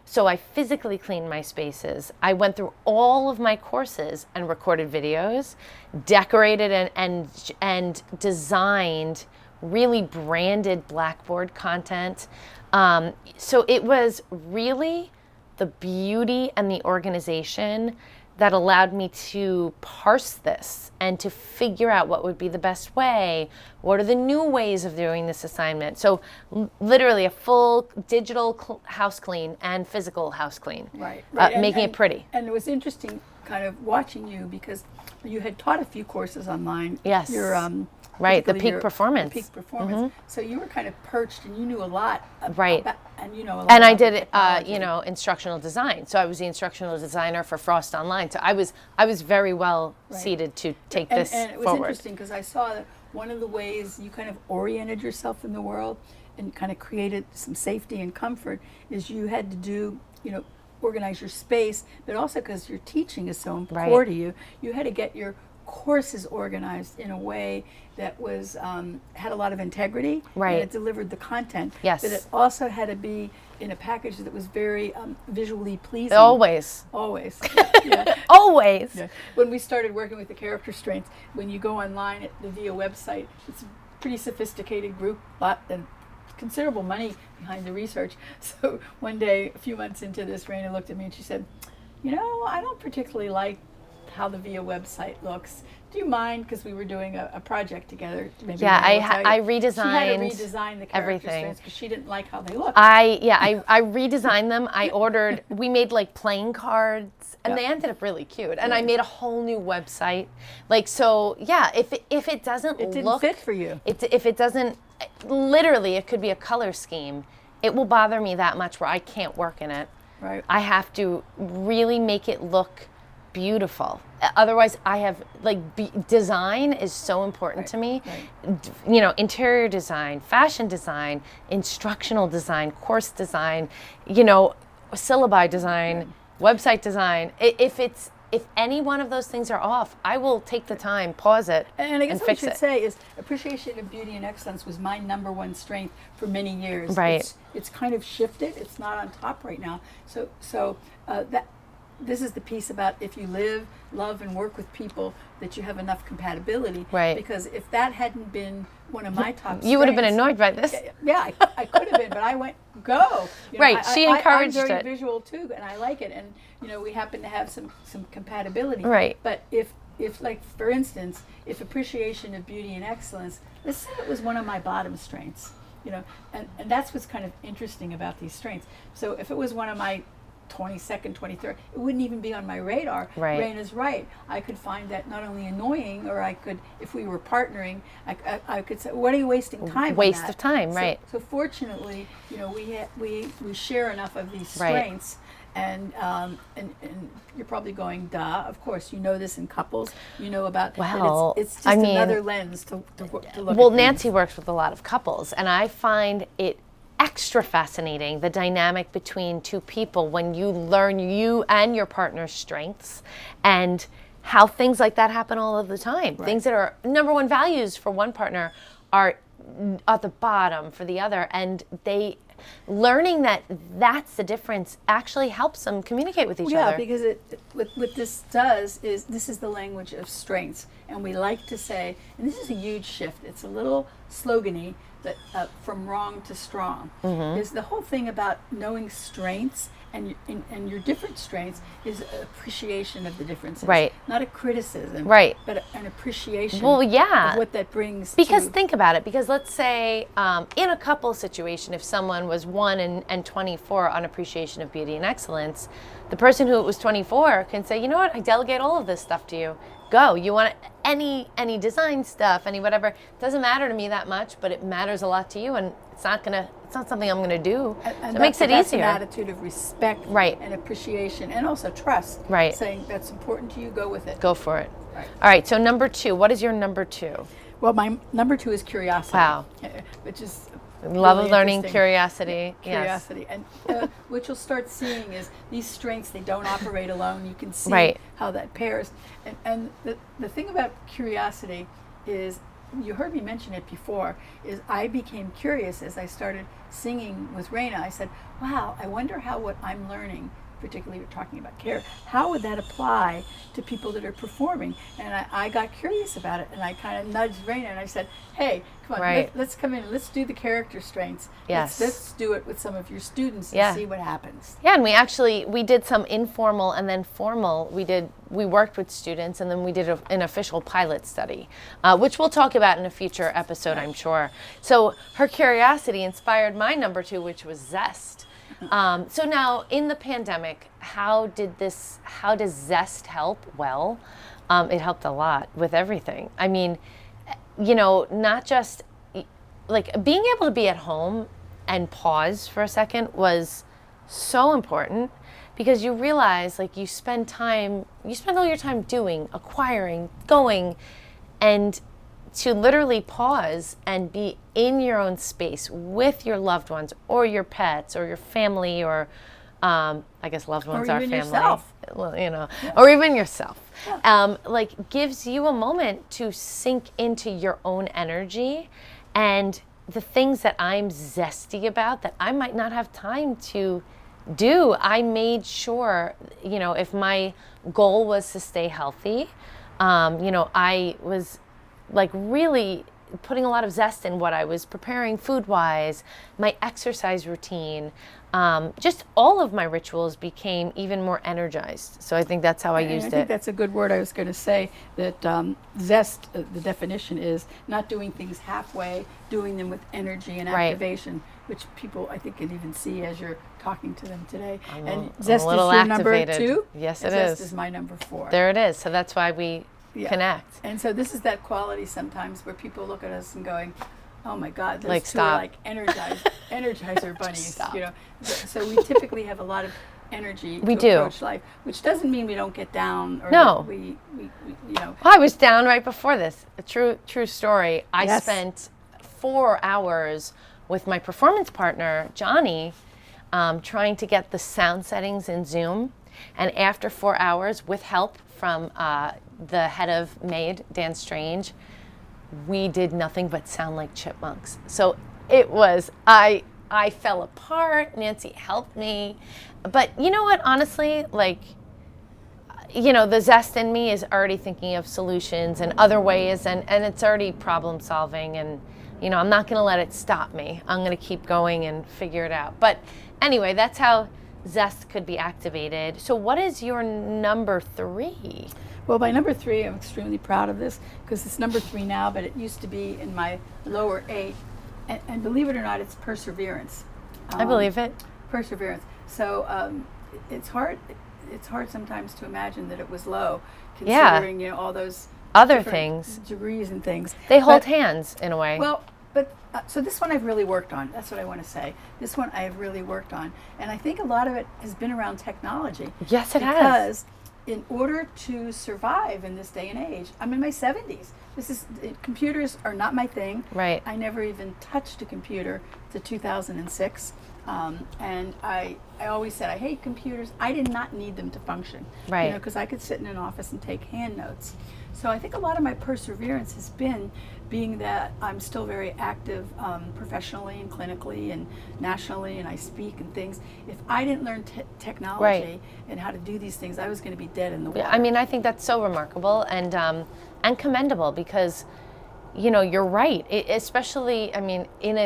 Speaker 2: so I physically cleaned my spaces. I went through all of my courses and recorded videos, decorated and designed really branded Blackboard content. So it was really the beauty and the organization that allowed me to parse this and to figure out what would be the best way. What are the new ways of doing this assignment? So literally a full digital house clean and physical house clean.
Speaker 3: Right.
Speaker 2: Making it pretty.
Speaker 3: And it was interesting kind of watching you because you had taught a few courses online.
Speaker 2: Yes.
Speaker 3: Your
Speaker 2: Right, the
Speaker 3: particularly
Speaker 2: peak
Speaker 3: your-
Speaker 2: performance.
Speaker 3: The peak performance. So you were kind of perched, and you knew a lot.
Speaker 2: Right.
Speaker 3: A lot
Speaker 2: And I
Speaker 3: about the
Speaker 2: did,
Speaker 3: technology.
Speaker 2: instructional design. So I was the instructional designer for Frost Online. So I was very well seated to take this
Speaker 3: and it was
Speaker 2: forward.
Speaker 3: interesting because I saw that one of the ways you kind of oriented yourself in the world and kind of created some safety and comfort is you had to do, organize your space, but also because your teaching is so core to you, you had to get your courses organized in a way that was had a lot of integrity,
Speaker 2: Right.
Speaker 3: and it delivered the content.
Speaker 2: Yes.
Speaker 3: But it also had to be in a package that was very visually pleasing.
Speaker 2: Always.
Speaker 3: Yeah.
Speaker 2: Always.
Speaker 3: Yeah. When we started working with the character strengths, when you go online at the VIA website, it's a pretty sophisticated group, and considerable money behind the research. So one day, a few months into this, Raina looked at me and she said, I don't particularly like how the VIA website looks. Do you mind? Because we were doing a project together. Maybe
Speaker 2: Yeah,
Speaker 3: Raina will tell you.
Speaker 2: I redesigned
Speaker 3: She had to redesign the character
Speaker 2: everything.
Speaker 3: strengths because she didn't like how they looked.
Speaker 2: I redesigned them. I ordered, we made playing cards and they ended up really cute. And I made a whole new website. If it doesn't
Speaker 3: It didn't
Speaker 2: look
Speaker 3: fit for you.
Speaker 2: If it doesn't, literally it could be a color scheme. It will bother me that much where I can't work in it.
Speaker 3: Right.
Speaker 2: I have to really make it look beautiful. Otherwise, I have design is so important to me.
Speaker 3: Right.
Speaker 2: Interior design, fashion design, instructional design, course design, syllabi design, website design. If any one of those things are off, I will take the time, pause it,
Speaker 3: And I guess what I
Speaker 2: fix
Speaker 3: should
Speaker 2: it.
Speaker 3: say is appreciation of beauty and excellence was my number one strength for many years.
Speaker 2: Right.
Speaker 3: It's kind of shifted. It's not on top right now. So that this is the piece about if you live, love, and work with people that you have enough compatibility.
Speaker 2: Right.
Speaker 3: Because if that hadn't been one of my top strengths,
Speaker 2: You would have been annoyed by this.
Speaker 3: Yeah, I could have been, but I went, go.
Speaker 2: Right, she encouraged
Speaker 3: I'm very
Speaker 2: it.
Speaker 3: visual too, and I like it. And, we happen to have some compatibility.
Speaker 2: Right.
Speaker 3: But if for instance, if appreciation of beauty and excellence, let's say it was one of my bottom strengths, and that's what's kind of interesting about these strengths. So if it was one of my 22nd, 23rd, it wouldn't even be on my radar.
Speaker 2: Right.
Speaker 3: Raina's right. I could find that not only annoying, or I could, if we were partnering, I could say, what are you wasting time on
Speaker 2: Waste
Speaker 3: that?
Speaker 2: of time, right.
Speaker 3: So fortunately, we share enough of these
Speaker 2: Right.
Speaker 3: strengths. And you're probably going, duh, of course, this in couples, about that
Speaker 2: Well,
Speaker 3: it's just
Speaker 2: I mean,
Speaker 3: another lens to look
Speaker 2: Well,
Speaker 3: at things.
Speaker 2: Nancy works with a lot of couples, and I find it extra fascinating, the dynamic between two people when you learn you and your partner's strengths and how things like that happen all of the time. Things that are number one values for one partner are at the bottom for the other, and learning that that's the difference actually helps them communicate with each other.
Speaker 3: Yeah, because what this does is this is the language of strengths, and we like to say, and this is a huge shift. It's a little slogany that from wrong to strong is the whole thing about knowing strengths and your different strengths is appreciation of the differences,
Speaker 2: right?
Speaker 3: Not a criticism,
Speaker 2: right?
Speaker 3: But an appreciation.
Speaker 2: Well, yeah,
Speaker 3: of what that brings.
Speaker 2: Because think about it. Because let's say in a couple situation, if someone was 1 and 24 on appreciation of beauty and excellence, the person who was 24 can say, you know what, I delegate all of this stuff to you. Go. You want any design stuff, any whatever. It doesn't matter to me that much, but it matters a lot to you, and it's not something I'm gonna do.
Speaker 3: And
Speaker 2: so it makes it easier.
Speaker 3: An attitude of respect,
Speaker 2: right,
Speaker 3: and appreciation, and also trust.
Speaker 2: Right.
Speaker 3: Saying that's important to you, go with it.
Speaker 2: Go for it.
Speaker 3: Right.
Speaker 2: All right. So number 2. What is your number 2?
Speaker 3: Well, my number 2 is curiosity.
Speaker 2: Wow.
Speaker 3: Which is
Speaker 2: love
Speaker 3: really
Speaker 2: of learning, curiosity.
Speaker 3: Curiosity, yes. And what you'll start seeing is these strengths. They don't operate alone. You can see
Speaker 2: right.
Speaker 3: how that pairs. And the thing about curiosity is, you heard me mention it before, is I became curious as I started singing with Raina. I said, wow, I wonder how what I'm learning, particularly we're talking about care, how would that apply to people that are performing? And I got curious about it, and I kind of nudged Raina and I said, hey, come on,
Speaker 2: right.
Speaker 3: let's come in and let's do the character strengths.
Speaker 2: Yes.
Speaker 3: Let's do it with some of your students and see what happens.
Speaker 2: Yeah, and we did some informal and then formal. We worked with students, and then we did an official pilot study, which we'll talk about in a future episode, I'm sure. So her curiosity inspired my number 2, which was zest. So now in the pandemic, how does zest help? Well, it helped a lot with everything. I mean, not just like being able to be at home and pause for a second was so important, because you realize like you spend all your time doing, acquiring, going, and to literally pause and be in your own space with your loved ones or your pets or your family, or I guess loved ones are family.
Speaker 3: Yourself.
Speaker 2: Well,
Speaker 3: Yes.
Speaker 2: Or even yourself.
Speaker 3: Yeah.
Speaker 2: Like gives you a moment to sink into your own energy and the things that I'm zesty about that I might not have time to do. I made sure, if my goal was to stay healthy, I was like really putting a lot of zest in what I was preparing food-wise, my exercise routine, just all of my rituals became even more energized. So I think that's how I used it.
Speaker 3: I think that's a good word. I was going to say that zest, the definition is not doing things halfway, doing them with energy and activation, which people I think can even see as you're talking to them today. And zest is your number 2?
Speaker 2: Yes, it
Speaker 3: is. Zest
Speaker 2: is.
Speaker 3: is my number 4.
Speaker 2: There it is. So that's why we connect.
Speaker 3: And so this is that quality sometimes where people look at us and going, oh my God, those
Speaker 2: like,
Speaker 3: two
Speaker 2: stop.
Speaker 3: are like energizer bunnies. So we typically have a lot of energy to approach life, which doesn't mean we don't get down or that we
Speaker 2: Well, I was down right before this. A true story. I spent 4 hours with my performance partner, Johnny, trying to get the sound settings in Zoom. And after 4 hours, with help from the head of MAID, Dan Strange, we did nothing but sound like chipmunks. So it was, I fell apart. Nancy helped me. But you know what, honestly, like, the zest in me is already thinking of solutions and other ways, and it's already problem solving, and I'm not going to let it stop me. I'm going to keep going and figure it out. But anyway, that's how zest could be activated. So what is your number 3?
Speaker 3: Well, my number 3, I'm extremely proud of this because it's number 3 now, but it used to be in my lower 8. And believe it or not, it's perseverance.
Speaker 2: I believe it.
Speaker 3: Perseverance. So it's hard. It's hard sometimes to imagine that it was low, considering all those
Speaker 2: other things,
Speaker 3: degrees and things.
Speaker 2: They hold hands in a way.
Speaker 3: Well, but so this one I've really worked on. That's what I want to say. This one I have really worked on, and I think a lot of it has been around technology.
Speaker 2: Yes, it has.
Speaker 3: Because in order to survive in this day and age, I'm in my 70s. Computers are not my thing.
Speaker 2: Right.
Speaker 3: I never even touched a computer to 2006. And I always said, I hate computers. I did not need them to function.
Speaker 2: Right.
Speaker 3: Because I could sit in an office and take hand notes. So I think a lot of my perseverance has been being that I'm still very active professionally and clinically and nationally, and I speak and things. If I didn't learn technology
Speaker 2: Right.
Speaker 3: and how to do these things, I was going to be dead in the water.
Speaker 2: I mean, I think that's so remarkable and commendable because, you're right. Especially, I mean, in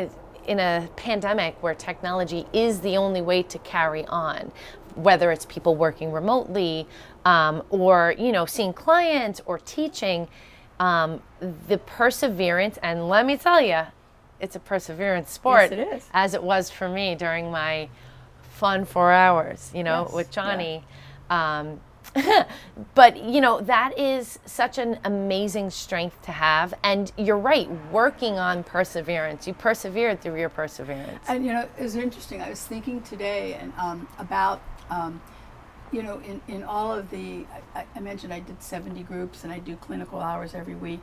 Speaker 2: a pandemic where technology is the only way to carry on, whether it's people working remotely or, seeing clients or teaching, the perseverance, and let me tell you, it's a perseverance sport,
Speaker 3: Yes, it is.
Speaker 2: as it was for me during my fun 4 hours,
Speaker 3: Yes,
Speaker 2: with Johnny. But, that is such an amazing strength to have. And you're right, working on perseverance. You persevered through your perseverance.
Speaker 3: And it was interesting. I was thinking today and about in all of the I mentioned I did 70 groups and I do clinical hours every week.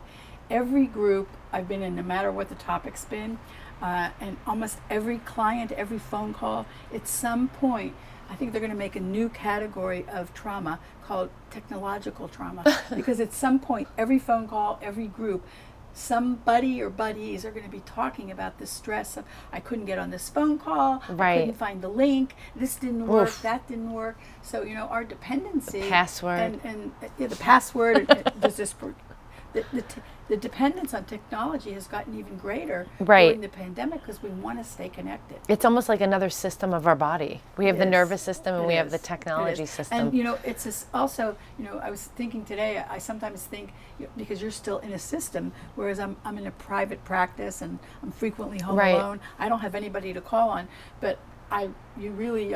Speaker 3: Every group I've been in, no matter what the topic's been, and almost every client, every phone call, at some point, I think they're going to make a new category of trauma called technological trauma. Because at some point, every phone call, every group, somebody or buddies are going to be talking about the stress of, I couldn't get on this phone call, I
Speaker 2: Right.
Speaker 3: couldn't find the link, this didn't work,
Speaker 2: Oof.
Speaker 3: that didn't work. So, our dependency.
Speaker 2: Password.
Speaker 3: And the password, there's this, the dependence on technology has gotten even greater
Speaker 2: Right.
Speaker 3: during the pandemic because we want to stay connected.
Speaker 2: It's almost like another system of our body. We have
Speaker 3: It
Speaker 2: the
Speaker 3: is.
Speaker 2: nervous system and
Speaker 3: It
Speaker 2: we have
Speaker 3: is.
Speaker 2: the
Speaker 3: It
Speaker 2: technology
Speaker 3: is.
Speaker 2: system.
Speaker 3: And it's also, I was thinking today, I sometimes think, because you're still in a system, whereas I'm in a private practice and I'm frequently home
Speaker 2: Right.
Speaker 3: alone. I don't have anybody to call on, but you really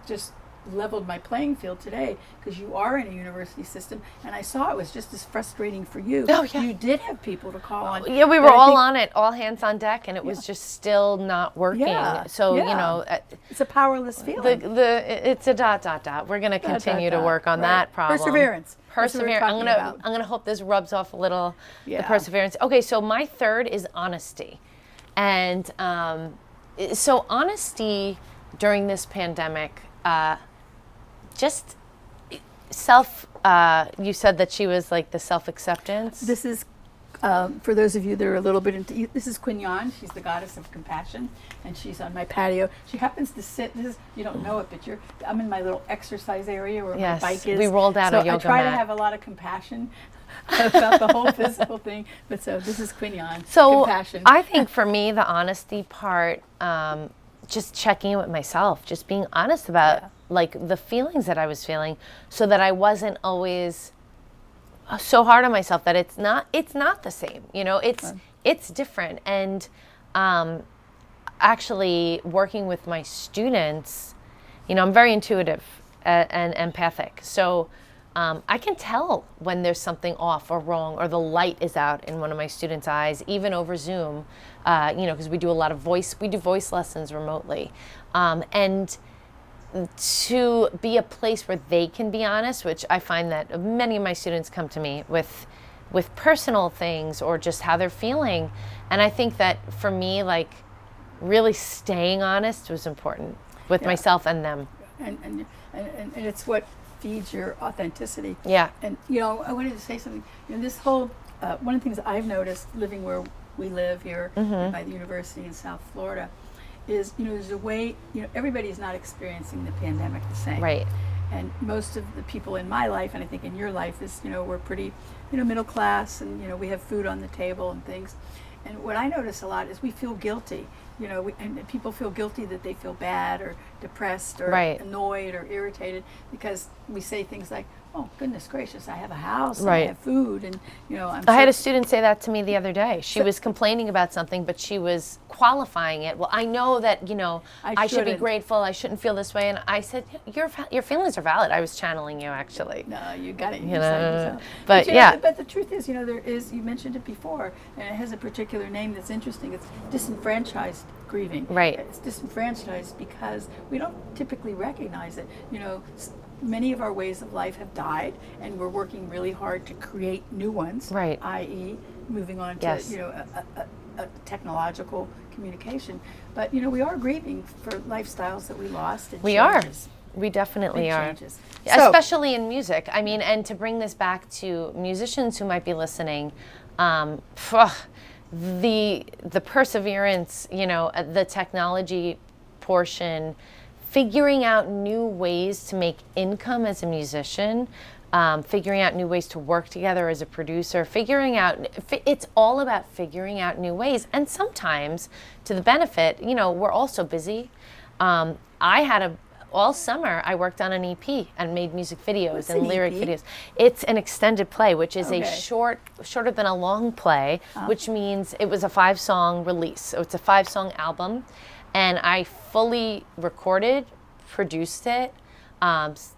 Speaker 3: just leveled my playing field today because you are in a university system, and I saw it was just as frustrating for you.
Speaker 2: Oh, yeah.
Speaker 3: You did have people to call on.
Speaker 2: Yeah, we
Speaker 3: but
Speaker 2: were
Speaker 3: I
Speaker 2: all
Speaker 3: think
Speaker 2: on it, all hands on deck, and it was just still not working.
Speaker 3: Yeah,
Speaker 2: So,
Speaker 3: yeah. It's a powerless feeling.
Speaker 2: it's a ... We're going to continue to work on
Speaker 3: Right.
Speaker 2: that problem.
Speaker 3: Perseverance. That's what we're
Speaker 2: Persevere. I'm
Speaker 3: talking
Speaker 2: gonna hope this rubs off a little. The
Speaker 3: Yeah.
Speaker 2: perseverance. Okay, so my third is honesty, and so honesty during this pandemic. Just self. You said that she was like the self-acceptance.
Speaker 3: This is, for those of you that are a little bit into, this is Quignon. She's the goddess of compassion, and she's on my patio. She happens to sit. You don't know it, but I'm in my little exercise area where
Speaker 2: Yes,
Speaker 3: my bike is.
Speaker 2: we rolled out
Speaker 3: so
Speaker 2: a yoga
Speaker 3: I try to
Speaker 2: mat.
Speaker 3: have a lot of compassion about the whole physical thing. But so this is Quignon.
Speaker 2: So
Speaker 3: compassion.
Speaker 2: I think for me, the honesty part, just checking in with myself, just being honest about like the feelings that I was feeling, so that I wasn't always so hard on myself that it's not the same. It's different. And actually working with my students, I'm very intuitive and empathic. So I can tell when there's something off or wrong or the light is out in one of my students' eyes, even over Zoom, because we do a lot of voice lessons remotely. And to be a place where they can be honest, which I find that many of my students come to me with personal things or just how they're feeling. And I think that for me, like really staying honest was important with myself and them.
Speaker 3: And it's what feeds your authenticity.
Speaker 2: Yeah.
Speaker 3: And I wanted to say something. This whole one of the things I've noticed living where we live here by the university in South Florida is there's a way everybody's not experiencing the pandemic the same.
Speaker 2: Right.
Speaker 3: And most of the people in my life, and I think in your life, is we're pretty middle class, and we have food on the table and things. And what I notice a lot is we feel guilty. And people feel guilty that they feel bad or depressed or annoyed or irritated because we say things like, "Oh, goodness gracious, I have a house, and I have food," and
Speaker 2: I had a student say that to me the other day. She was complaining about something, but she was qualifying it. Well, I know that I should be grateful. I shouldn't feel this way. And I said, your feelings are valid. I was channeling you, actually.
Speaker 3: No, you got it.
Speaker 2: But
Speaker 3: but the truth is, there is. You mentioned it before, and it has a particular name that's interesting. It's disenfranchised grieving.
Speaker 2: Right.
Speaker 3: It's disenfranchised because we don't typically recognize it. Many of our ways of life have died, and we're working really hard to create new ones.
Speaker 2: Right.
Speaker 3: I.e., moving on to a technological communication. But, we are grieving for lifestyles that we lost. And
Speaker 2: We
Speaker 3: changes.
Speaker 2: are. We definitely
Speaker 3: Big
Speaker 2: are.
Speaker 3: changes. So,
Speaker 2: Especially in music. I mean, and to bring this back to musicians who might be listening, the perseverance, the technology portion, figuring out new ways to make income as a musician, figuring out new ways to work together as a producer, it's all about figuring out new ways. And sometimes, to the benefit, we're also busy. All summer, I worked on an EP and made music videos
Speaker 3: What's
Speaker 2: and
Speaker 3: an
Speaker 2: lyric
Speaker 3: EP?
Speaker 2: videos. It's an extended play, which is
Speaker 3: Okay.
Speaker 2: shorter than a long play, which means it was a 5-song release. So it's a 5-song album. And I fully recorded, produced it,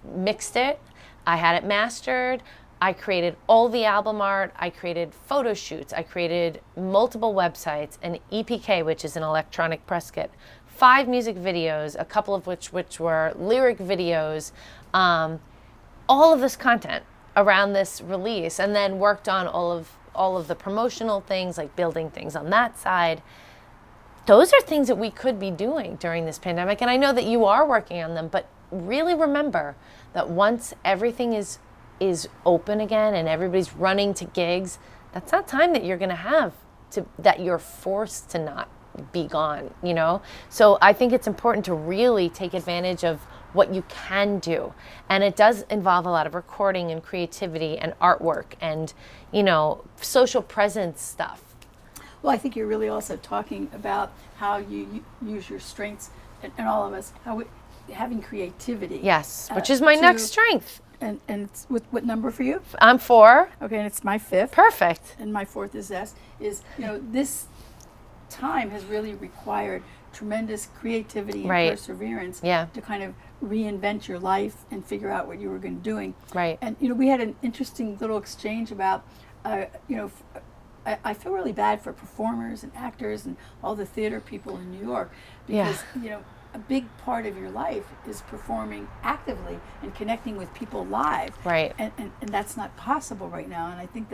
Speaker 2: mixed it. I had it mastered. I created all the album art. I created photo shoots. I created multiple websites, an EPK, which is an electronic press kit, 5 music videos, a couple of which were lyric videos, all of this content around this release, and then worked on all of the promotional things, like building things on that side. Those are things that we could be doing during this pandemic, and I know that you are working on them, but really remember that once everything is open again and everybody's running to gigs, that's not time that you're going to have that you're forced to not be gone, So I think it's important to really take advantage of what you can do. And it does involve a lot of recording and creativity and artwork and, social presence stuff.
Speaker 3: well, I think you're really also talking about how you use your strengths, and all of us, having creativity.
Speaker 2: Yes, which is my next strength.
Speaker 3: And it's what number for you?
Speaker 2: I'm 4.
Speaker 3: Okay, and it's my 5th.
Speaker 2: Perfect.
Speaker 3: And my 4th is zest. This time has really required tremendous creativity and
Speaker 2: Right.
Speaker 3: perseverance
Speaker 2: Yeah.
Speaker 3: to kind of reinvent your life and figure out what you were going to be doing.
Speaker 2: Right.
Speaker 3: And we had an interesting little exchange about I feel really bad for performers and actors and all the theater people in New York because a big part of your life is performing actively and connecting with people live.
Speaker 2: Right.
Speaker 3: And that's not possible right now, and I think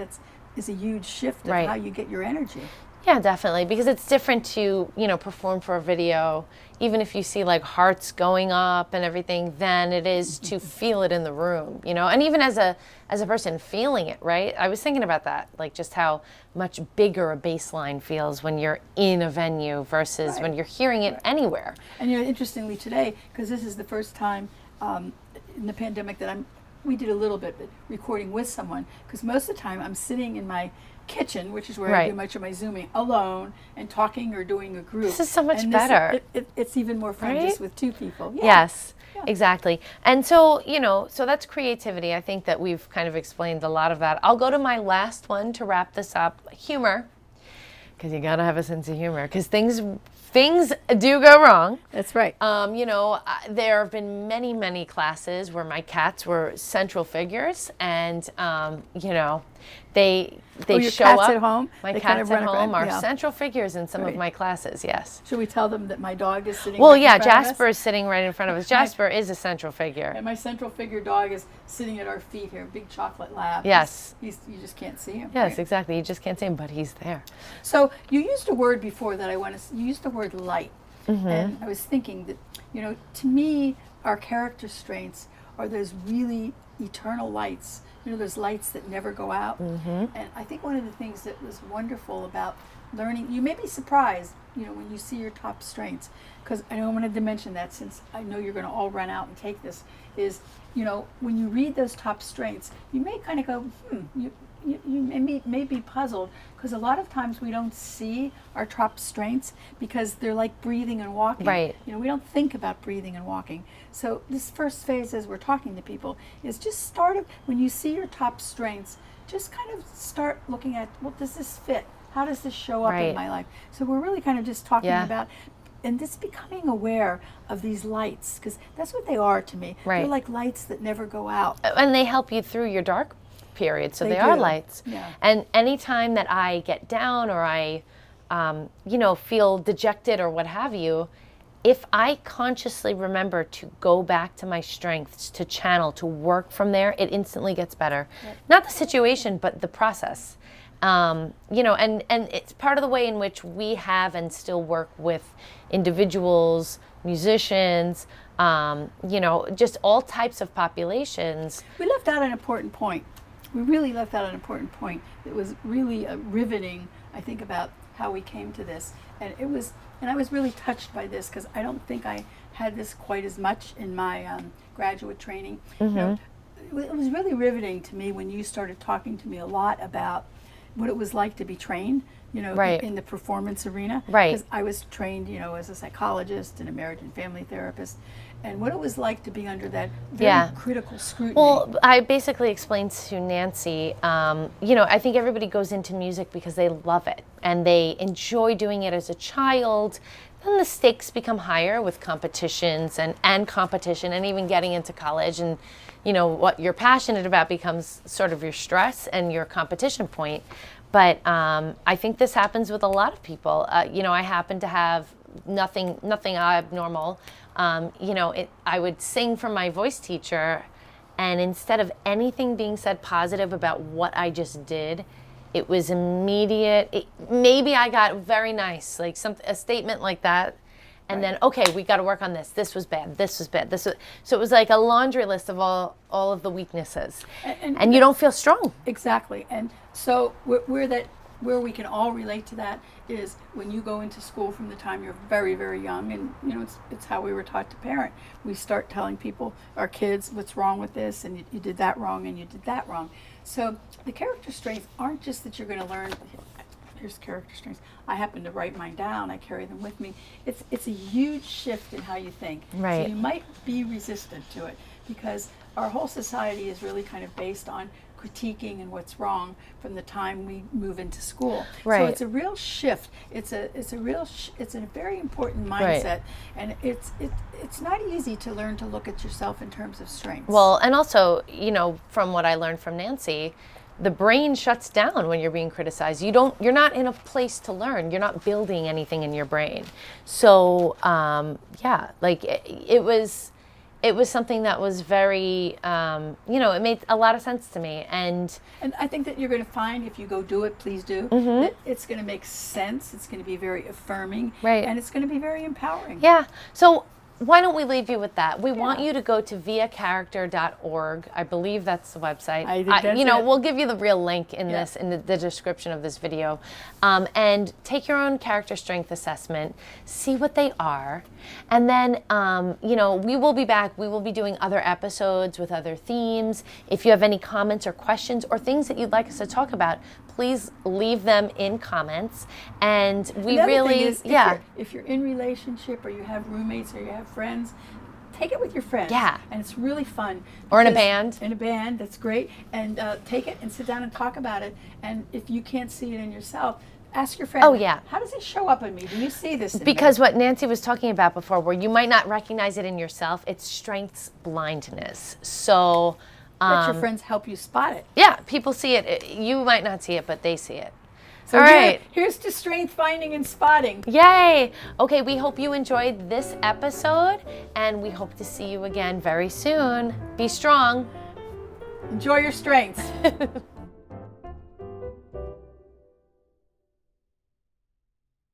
Speaker 3: is a huge shift of
Speaker 2: Right.
Speaker 3: how you get your energy.
Speaker 2: Yeah, definitely, because it's different to, perform for a video, even if you see like hearts going up and everything, than it is to feel it in the room, and even as a person feeling it, right? I was thinking about that, like just how much bigger a bass line feels when you're in a venue versus
Speaker 3: Right.
Speaker 2: when you're hearing it anywhere.
Speaker 3: And interestingly today, because this is the first time in the pandemic that we did a little bit, but recording with someone, because most of the time I'm sitting in my kitchen, which is where I
Speaker 2: Right.
Speaker 3: do much of my Zooming, alone and talking or doing a group.
Speaker 2: This is so much
Speaker 3: And
Speaker 2: better.
Speaker 3: It's even more fun
Speaker 2: Right?
Speaker 3: just with 2 people. Yeah.
Speaker 2: Yes, exactly. And so, so that's creativity. I think that we've kind of explained a lot of that. I'll go to my last one to wrap this up. Humor, because you gotta have a sense of humor, because things do go wrong.
Speaker 3: That's right.
Speaker 2: There have been many, many classes where my cats were central figures, and they
Speaker 3: your
Speaker 2: show
Speaker 3: cats
Speaker 2: up.
Speaker 3: at home?
Speaker 2: My
Speaker 3: They kind
Speaker 2: cats
Speaker 3: of
Speaker 2: at
Speaker 3: run
Speaker 2: home
Speaker 3: around,
Speaker 2: are
Speaker 3: yeah.
Speaker 2: central figures in some of
Speaker 3: Right.
Speaker 2: my classes. Yes.
Speaker 3: Should we tell them that my dog is sitting
Speaker 2: Well,
Speaker 3: right
Speaker 2: yeah,
Speaker 3: in front of us?
Speaker 2: Jasper is sitting right in front of us. Jasper is a central figure.
Speaker 3: And my central figure dog is sitting at our feet here, big chocolate lab.
Speaker 2: Yes.
Speaker 3: You just can't see him.
Speaker 2: Yes,
Speaker 3: right?
Speaker 2: exactly. You just can't see him, but he's there.
Speaker 3: So you used a word before that you used the word light.
Speaker 2: Mm-hmm.
Speaker 3: And I was thinking that, to me, our character strengths are those really eternal lights, those lights that never go out.
Speaker 2: Mm-hmm.
Speaker 3: And I think one of the things that was wonderful about learning, you may be surprised, when you see your top strengths, because I wanted to mention that since I know you're going to all run out and take this, is, when you read those top strengths, you may kind of go, you may be puzzled, because a lot of times we don't see our top strengths because they're like breathing and walking.
Speaker 2: Right.
Speaker 3: We don't think about breathing and walking. So this first phase, as we're talking to people, is just when you see your top strengths, just kind of start looking at, well, does this fit? How does this show up
Speaker 2: Right.
Speaker 3: in my life? So we're really kind of just talking
Speaker 2: Yeah.
Speaker 3: about, and this becoming aware of these lights, because that's what they are to me.
Speaker 2: Right.
Speaker 3: They're like lights that never go out.
Speaker 2: And they help you through your dark period, so
Speaker 3: They
Speaker 2: they are
Speaker 3: do.
Speaker 2: lights.
Speaker 3: Yeah.
Speaker 2: And anytime that I get down or I, feel dejected or what have you, if I consciously remember to go back to my strengths, to channel, to work from there, it instantly gets better.
Speaker 3: Yep.
Speaker 2: Not the situation, but the process. You know, and it's part of the way in which we have and still work with individuals, musicians, you know, just all types of populations.
Speaker 3: We left out an important point. We really left out an important point that was really riveting, I think, about how we came to this. And I was really touched by this because I don't think I had this quite as much in my graduate training. You know, it was really riveting to me when you started talking to me a lot about what it was like to be trained, you know, in the performance arena.
Speaker 2: Right.
Speaker 3: Because I was trained, you know, as a psychologist and a marriage and family therapist, and what it was like to be under that very critical scrutiny.
Speaker 2: Well, I basically explained to Nancy, you know, I think everybody goes into music because they love it and they enjoy doing it as a child. Then the stakes become higher with competitions and competition, and even getting into college, and you know what you're passionate about becomes sort of your stress and your competition point. But I think this happens with a lot of people. You know, I happen to have nothing abnormal. You know, I would sing for my voice teacher, and instead of anything being said positive about what I just did, it was immediate. Maybe I got very nice, like a statement like that, and then, okay, we got to work on this. This was bad. This was bad. So it was like a laundry list of all of the weaknesses, and you don't feel strong.
Speaker 3: Exactly. And so where we can all relate to that is when you go into school from the time you're very, very young, and you know it's how we were taught to parent. We start telling people, our kids, what's wrong with this, and you did that wrong, and you did that wrong. So the character strengths aren't just that you're going to learn. Here's character strengths. I happen to write mine down. I carry them with me. It's a huge shift in how you think.
Speaker 2: Right.
Speaker 3: So you might be resistant to it because our whole society is really kind of based on critiquing and what's wrong from the time we move into school.
Speaker 2: Right.
Speaker 3: So it's a real shift. It's a very important mindset, and it's not easy to learn to look at yourself in terms of strengths.
Speaker 2: Well, and also, you know, from what I learned from Nancy, the brain shuts down when you're being criticized. You're not in a place to learn. You're not building anything in your brain. So, yeah, like it was something that was very, you know, it made a lot of sense to me. And
Speaker 3: I think that you're going to find, if you go do it, please do, that it's going to make sense. It's going to be very affirming.
Speaker 2: Right.
Speaker 3: And it's going to be very empowering.
Speaker 2: Yeah. So why don't we leave you with that? We want you to go to viacharacter.org. I believe that's the website.
Speaker 3: I think that's
Speaker 2: you know,
Speaker 3: it.
Speaker 2: we'll give you the real link in this, in the description of this video. And take your own character strength assessment, see what they are. And then, you know, we will be back. We will be doing other episodes with other themes. If you have any comments or questions or things that you'd like us to talk about, please leave them in comments. And we really,
Speaker 3: if you're in relationship or you have roommates or you have friends, take it with your friends.
Speaker 2: Yeah.
Speaker 3: And it's really fun.
Speaker 2: Or in a band.
Speaker 3: In a band, that's great. And take it and sit down and talk about it. And if you can't see it in yourself, ask your friend.
Speaker 2: Oh, yeah.
Speaker 3: How does it show up in me? Do you see this in
Speaker 2: Because
Speaker 3: me?
Speaker 2: what Nancy was talking about before, where you might not recognize it in yourself, it's strengths blindness. So
Speaker 3: let your friends help you spot it.
Speaker 2: yeah, people see it. You might not see it, but they see it.
Speaker 3: So
Speaker 2: all right.
Speaker 3: Here's to strength finding and spotting.
Speaker 2: Yay! Okay, we hope you enjoyed this episode, and we hope to see you again very soon. Be strong.
Speaker 3: Enjoy your strengths.